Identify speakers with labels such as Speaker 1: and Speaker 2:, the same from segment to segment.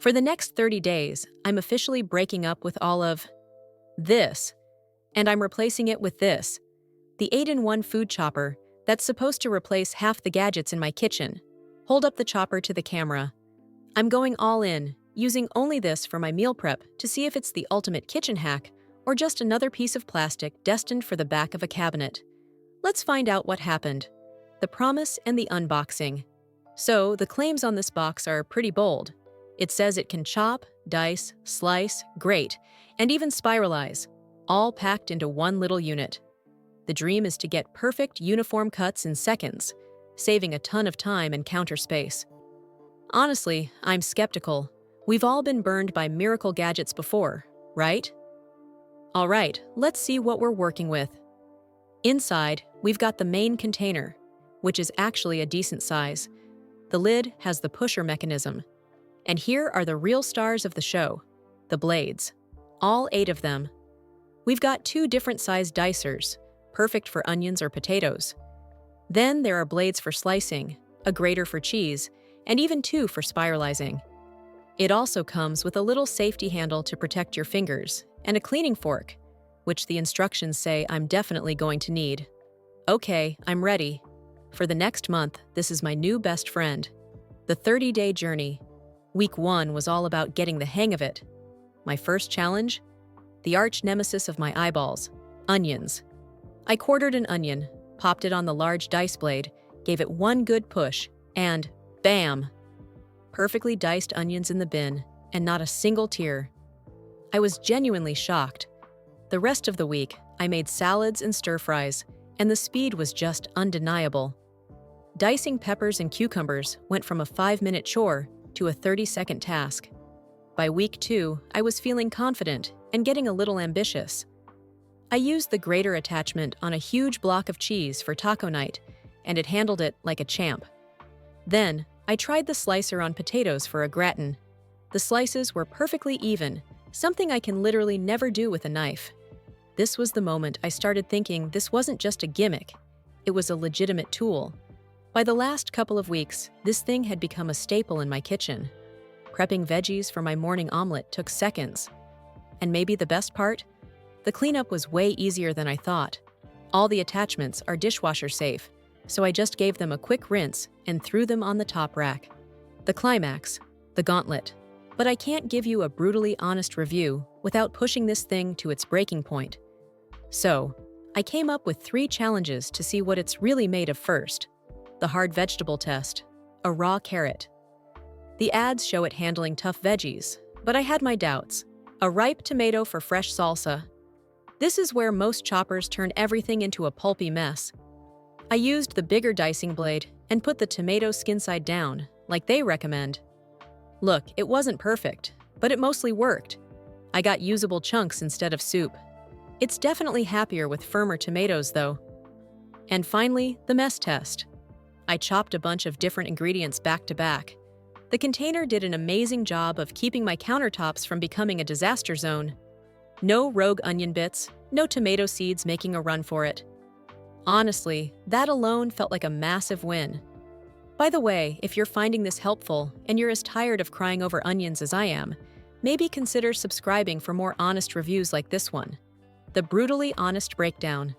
Speaker 1: For the next 30 days, I'm officially breaking up with all of this, and I'm replacing it with this, the 8-in-1 food chopper that's supposed to replace half the gadgets in my kitchen. Hold up the chopper to the camera. I'm going all in, using only this for my meal prep to see if it's the ultimate kitchen hack or just another piece of plastic destined for the back of a cabinet. Let's find out what happened. The promise and the unboxing. So, the claims on this box are pretty bold. It says it can chop, dice, slice, grate, and even spiralize, all packed into one little unit. The dream is to get perfect, uniform cuts in seconds, saving a ton of time and counter space. Honestly, I'm skeptical. We've all been burned by miracle gadgets before, right? All right, let's see what we're working with. Inside, we've got the main container, which is actually a decent size. The lid has the pusher mechanism. And here are the real stars of the show, the blades. All 8 of them. We've got 2 different sized dicers, perfect for onions or potatoes. Then there are blades for slicing, a grater for cheese, and even 2 for spiralizing. It also comes with a little safety handle to protect your fingers, and a cleaning fork, which the instructions say I'm definitely going to need. Okay, I'm ready. For the next month, this is my new best friend. The 30-day journey. Week 1 was all about getting the hang of it. My first challenge? The arch nemesis of my eyeballs, onions. I quartered an onion, popped it on the large dice blade, gave it one good push, and bam! Perfectly diced onions in the bin, and not a single tear. I was genuinely shocked. The rest of the week, I made salads and stir-fries, and the speed was just undeniable. Dicing peppers and cucumbers went from a 5-minute chore to a 30-second task. By week 2, I was feeling confident and getting a little ambitious. I used the grater attachment on a huge block of cheese for taco night, and it handled it like a champ. Then, I tried the slicer on potatoes for a gratin. The slices were perfectly even, something I can literally never do with a knife. This was the moment I started thinking this wasn't just a gimmick, it was a legitimate tool. By the last couple of weeks, this thing had become a staple in my kitchen. Prepping veggies for my morning omelet took seconds. And maybe the best part? The cleanup was way easier than I thought. All the attachments are dishwasher safe, so I just gave them a quick rinse and threw them on the top rack. The climax, the gauntlet. But I can't give you a brutally honest review without pushing this thing to its breaking point. So, I came up with 3 challenges to see what it's really made of first. The hard vegetable test, a raw carrot. The ads show it handling tough veggies, but I had my doubts. A ripe tomato for fresh salsa. This is where most choppers turn everything into a pulpy mess. I used the bigger dicing blade and put the tomato skin side down, like they recommend. Look, it wasn't perfect, but it mostly worked. I got usable chunks instead of soup. It's definitely happier with firmer tomatoes, though. And finally, the mess test. I chopped a bunch of different ingredients back to back. The container did an amazing job of keeping my countertops from becoming a disaster zone. No rogue onion bits, no tomato seeds making a run for it. Honestly, that alone felt like a massive win. By the way, if you're finding this helpful and you're as tired of crying over onions as I am, maybe consider subscribing for more honest reviews like this one. The Brutally Honest Breakdown.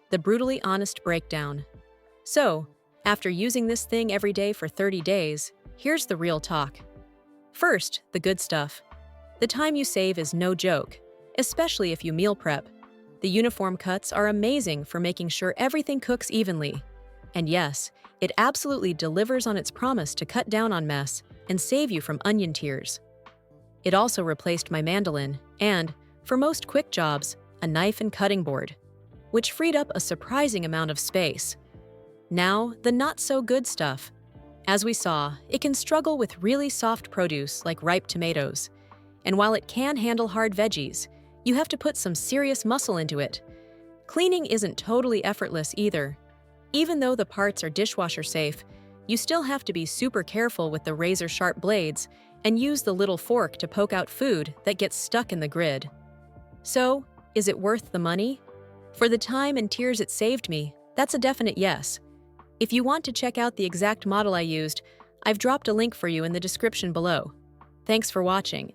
Speaker 1: The Brutally Honest Breakdown. So, after using this thing every day for 30 days, here's the real talk. First, the good stuff. The time you save is no joke, especially if you meal prep. The uniform cuts are amazing for making sure everything cooks evenly. And yes, it absolutely delivers on its promise to cut down on mess and save you from onion tears. It also replaced my mandolin and, for most quick jobs, a knife and cutting board, which freed up a surprising amount of space. Now, the not-so-good stuff. As we saw, it can struggle with really soft produce like ripe tomatoes. And while it can handle hard veggies, you have to put some serious muscle into it. Cleaning isn't totally effortless either. Even though the parts are dishwasher safe, you still have to be super careful with the razor-sharp blades and use the little fork to poke out food that gets stuck in the grid. So, is it worth the money? For the time and tears it saved me, that's a definite yes. If you want to check out the exact model I used, I've dropped a link for you in the description below. Thanks for watching.